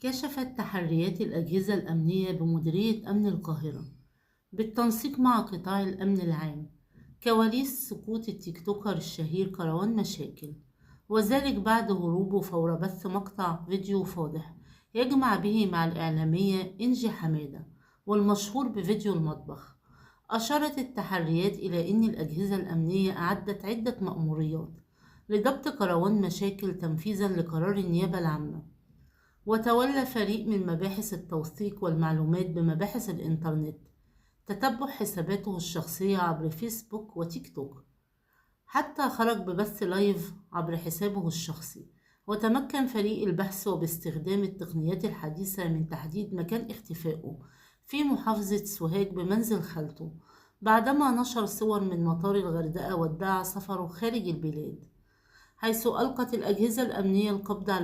كشفت تحريات الأجهزة الأمنية بمديرية أمن القاهرة بالتنسيق مع قطاع الأمن العام كواليس سقوط التيك توكر الشهير كروان مشاكل، وذلك بعد هروبه فور بث مقطع فيديو فاضح يجمع به مع الإعلامية إنجي حمادة والمشهور بفيديو المطبخ. أشارت التحريات إلى أن الأجهزة الأمنية أعدت عدة مأموريات لضبط كروان مشاكل تنفيذا لقرار النيابة العامة. وتولى فريق من مباحث التوثيق والمعلومات بمباحث الإنترنت تتبع حساباته الشخصية عبر فيسبوك وتيك توك، حتى خرج ببث لايف عبر حسابه الشخصي. وتمكن فريق البحث وباستخدام التقنيات الحديثة من تحديد مكان اختفائه في محافظة سوهاج بمنزل خالته، بعدما نشر صور من مطار الغردقة وادعى سفره خارج البلاد، حيث ألقت الأجهزة الأمنية القبض على